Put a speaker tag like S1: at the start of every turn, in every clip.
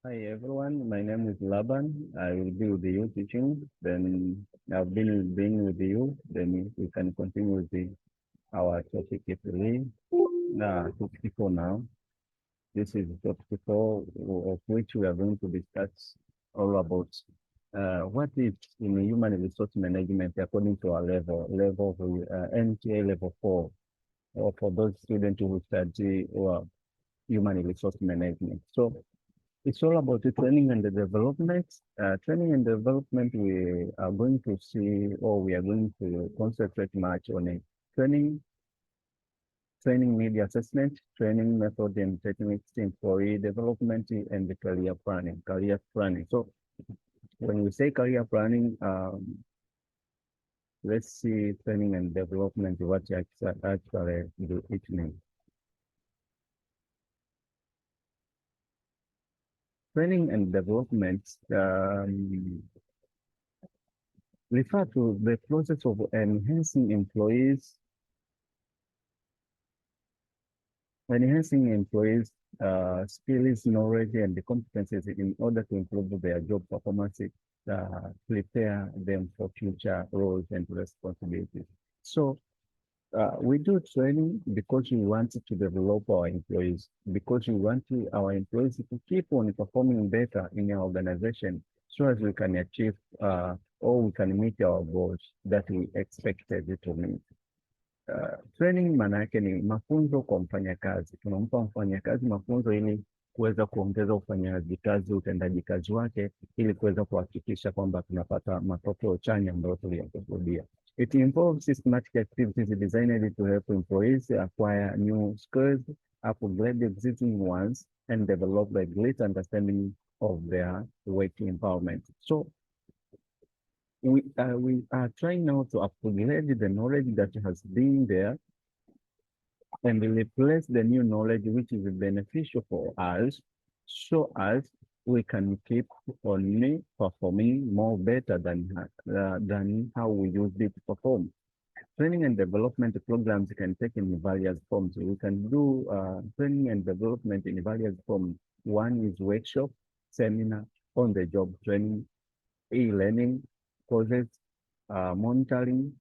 S1: Hi everyone, my name is Laban. I will be with you teaching. Then I've been with you. Then we can continue with our topic if we topic 4 now. This is topic 4 of which we are going to discuss all about what is in human resource management according to our level of NTA level 4, or for those students who study human resource management. So it's all about the training and the development. Training and development, we are going to see, or we are going to concentrate much on it. Training, training media assessment, training method and techniques, employee development, and the career planning. Career planning. So when we say career planning, let's see training and development, what actually do it mean. Training and development refer to the process of enhancing employees' skills, knowledge, and the competencies in order to improve their job performance, prepare them for future roles and responsibilities. So we do training because we want to develop our employees, because we want our employees to keep on performing better in our organization so as we can achieve or we can meet our goals that we expected to meet. Training maana yake ni mafunzo kwa mfanyakazi. Tunampa mfanyakazi mafunzo ili kuweza kuongeza ufanyaji kazi, utendaji kazi wake, ili kuweza kuhakikisha kwamba tunapata matokeo chanya ambayo tuliyakusudia. It involves systematic activities designed to help employees acquire new skills, upgrade existing ones, and develop a great understanding of their work environment. So we are trying now to upgrade the knowledge that has been there and replace the new knowledge which is beneficial for us so as we can keep only performing more better than how we used it to perform. Training and development programs can take in various forms. We can do training and development in various forms. One is workshop, seminar, on-the-job training, e-learning, courses, monitoring,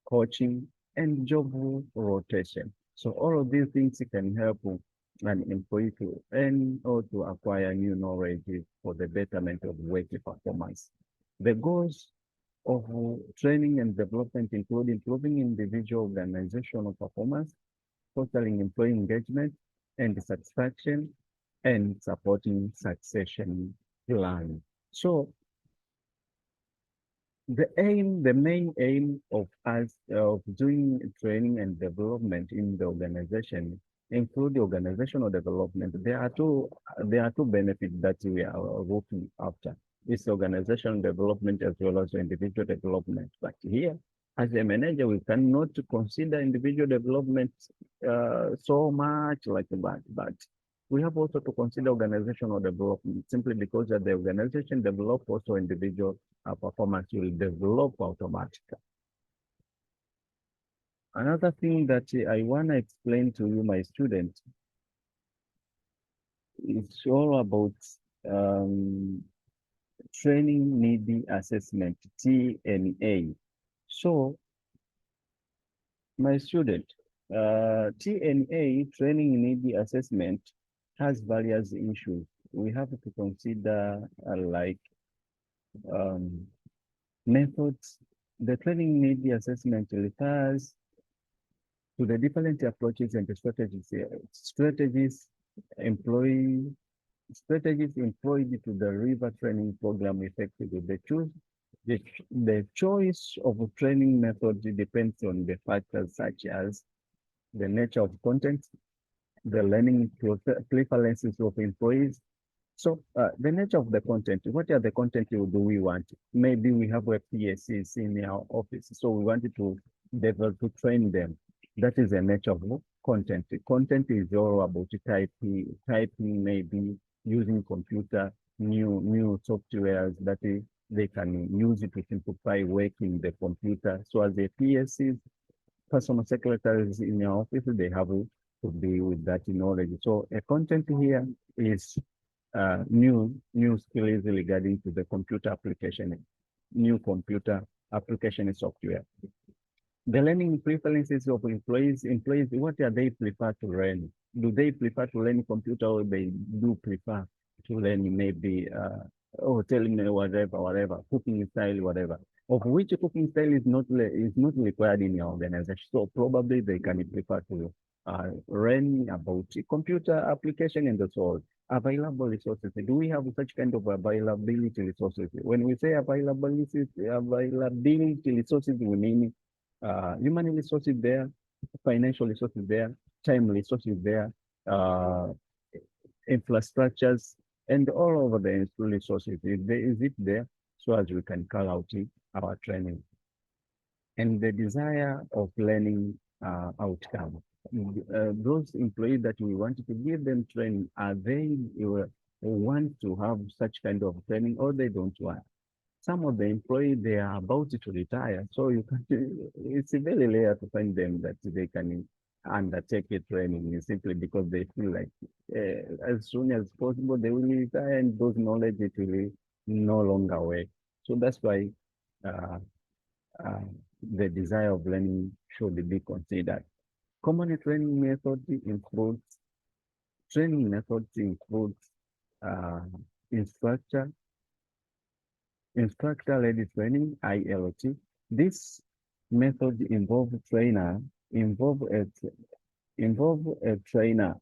S1: coaching, and job rotation. So all of these things can help an employee to earn or to acquire new knowledge for the betterment of work performance. The goals of training and development include improving individual organizational performance, fostering employee engagement and satisfaction, and supporting succession planning. So the main aim of us of doing training and development in the organization include the organizational development. There are two benefits that we are looking after. It's organizational development as well as individual development. But here, as a manager, we cannot consider individual development so much like that. But we have also to consider organizational development simply because that the organization develop also individual performance will develop automatically. Another thing that I want to explain to you, my students, is all about um, training needy assessment, TNA. So, my student, TNA, training needy assessment, has various issues. We have to consider like um, methods. The training needy assessment refers to the different approaches and employ strategies employed to deliver training program effectively. The choice of a training method depends on the factors such as the nature of content, the learning preferences of employees. So the nature of the content, what are the content do we want? Maybe we have a PSCs in our office, so we wanted to develop to train them. That is the nature of content. Content is all about typing, maybe using computer, new softwares that they can use it to simplify work in the computer. So as a PSCs, personal secretaries in your office, they have to be with that knowledge. So a content here is new skills regarding to the computer application, new computer application software. The learning preferences of employees, what are they prefer to learn? Do they prefer to learn computer or they do prefer to learn maybe, telling me whatever, cooking style, whatever, of which cooking style is not required in your organization. So probably they can prefer to learn about computer application and so on. Available resources. Do we have such kind of availability resources? When we say availability resources, we mean human resources there, financial resources there, time resources there, uh, infrastructures, and all over the resources. Is it there so as we can call out our training and the desire of learning outcome. Those employees that we want to give them training, are they want to have such kind of training or they don't want? Some of the employees, they are about to retire, so you can, it's very rare to find them that they can undertake a training simply because they feel like as soon as possible they will retire and those knowledge it will no longer work. So that's why uh, uh, the desire of learning should be considered. Common training methods includes uh, instructor Instructor-led training, ILT. This method involve a involve a trainer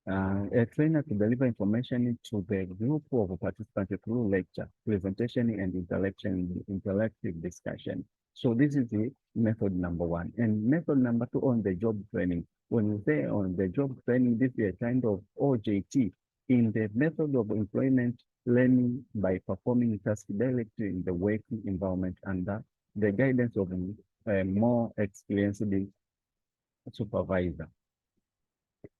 S1: to deliver information to the group of participants through lecture, presentation, and interactive discussion. So this is the method number one. And method number two, on the job training. When we say on the job training, this is a kind of OJT in the method of employment learning by performing tasks directly in the working environment under the guidance of a more experienced supervisor.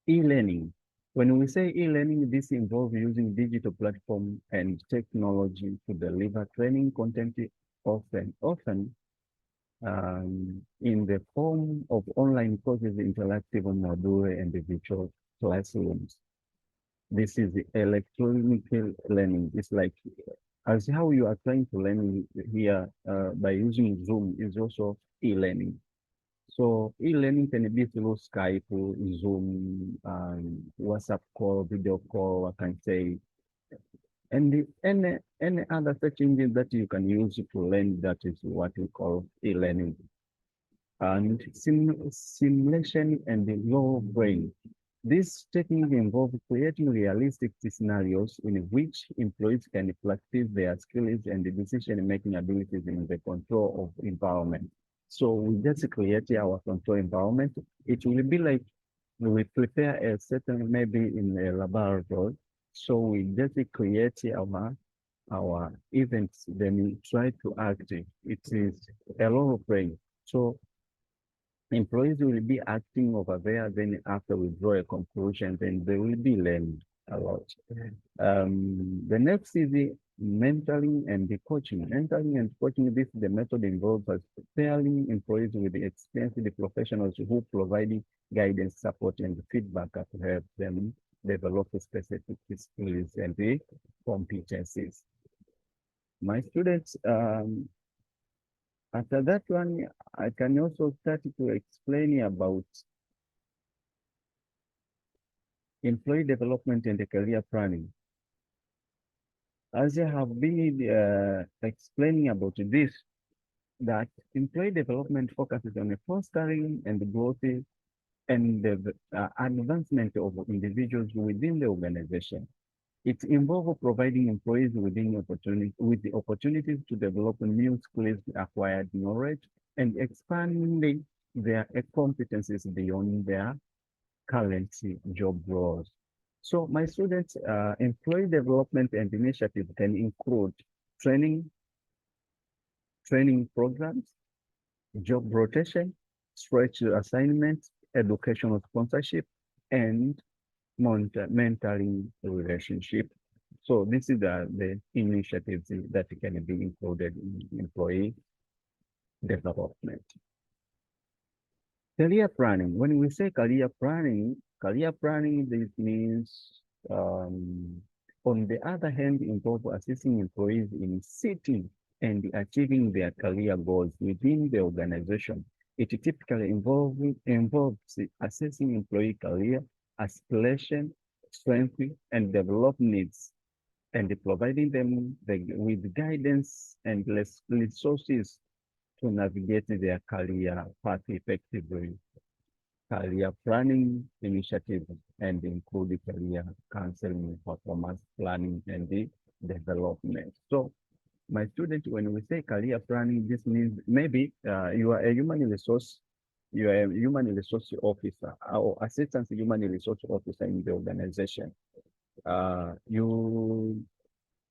S1: E-learning. When we say e-learning, this involves using digital platform and technology to deliver training content often in the form of online courses, interactive module, and virtual classrooms. This is the electronic learning. It's like as how you are trying to learn here by using Zoom is also e-learning. So e-learning can be through Skype, Zoom, WhatsApp call, video call, I can say, and any other search engine that you can use to learn, that is what we call e-learning. And simulation and the low brain. This technique involves creating realistic scenarios in which employees can practice their skills and decision-making abilities in the control of environment. So we just create our control environment. It will be like we prepare a certain, maybe in a laboratory. So we just create our events, then we try to act. It is a role playing. So employees will be acting over there, then after we draw a conclusion, then they will be learning a lot. The next is the mentoring and the coaching. Mentoring and coaching, this is the method involves pairing employees with the experienced professionals who provide guidance, support, and feedback to help them develop specific skills and the competencies. My students, after that one, I can also start to explain about employee development and career planning. As I have been explaining about this, that employee development focuses on the fostering and the growth and the advancement of individuals within the organization. It involves providing employees with the opportunities to develop new skills, acquired knowledge, and expanding their competencies beyond their current job roles. So my students, employee development and initiatives can include training programs, job rotation, stretch assignments, educational sponsorship, and mentoring relationship. So this is the initiatives that can be included in employee development. Career planning. When we say career planning, this means on the other hand, involve assisting employees in setting and achieving their career goals within the organization. It typically involves assessing employee career aspiration, strength, and develop needs, and providing them with guidance and resources to navigate their career path effectively. Career planning initiatives and include career counseling, performance planning, and the development. So, my student, when we say career planning, this means maybe you are a human resource, you are a human resource officer or assistant human resource officer in the organization. You,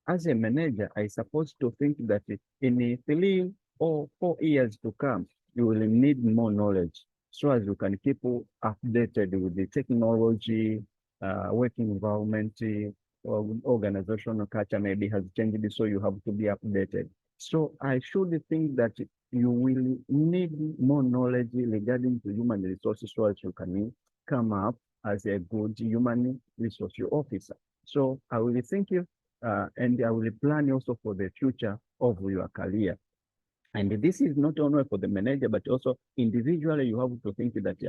S1: as a manager, I supposed to think that in 3 or 4 years to come, you will need more knowledge so as you can keep updated with the technology, working environment, organizational culture maybe has changed, so you have to be updated. So I should think that you will need more knowledge regarding to human resources so as you can come up as a good human resource officer. So I will think you and I will plan also for the future of your career. And this is not only for the manager, but also individually, you have to think that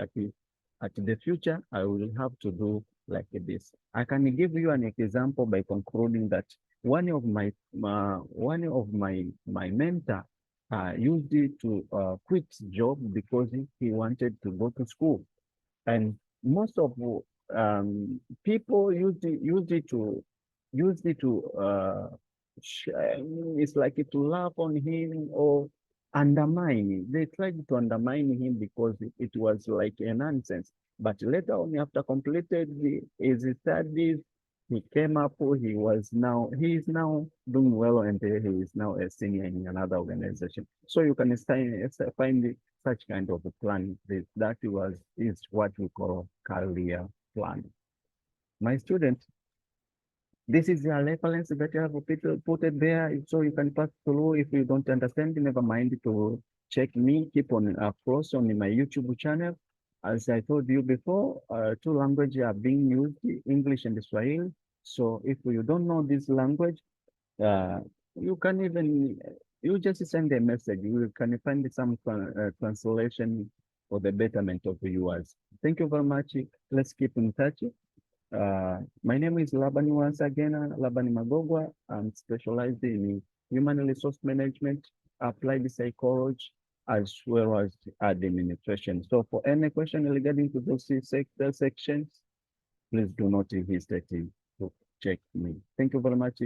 S1: at the future, I will have to do like this. I can give you an example by concluding that one of my mentor used it to quit job because he wanted to go to school, and most of people use it to it's like to laugh on him or undermine him. They tried to undermine him because it was like a nonsense. But later on, after completed his studies, he came up. He is now doing well, and he is now a senior in another organization. So you can find such kind of a plan. That is what we call career plan. My student, this is your reference that you have put it there, so you can pass through. If you don't understand, never mind to check me. Keep on close on my YouTube channel. As I told you before, two languages are being used, English and Swahili. So if you don't know this language, uh, you can even you just send a message. You can find some translation for the betterment of yours. Thank you very much. Let's keep in touch. My name is Laban once again, Laban Magogwa. I'm specialized in human resource management, applied psychology, as well as administration. So for any question regarding to those sector sections, please do not hesitate to check me. Thank you very much.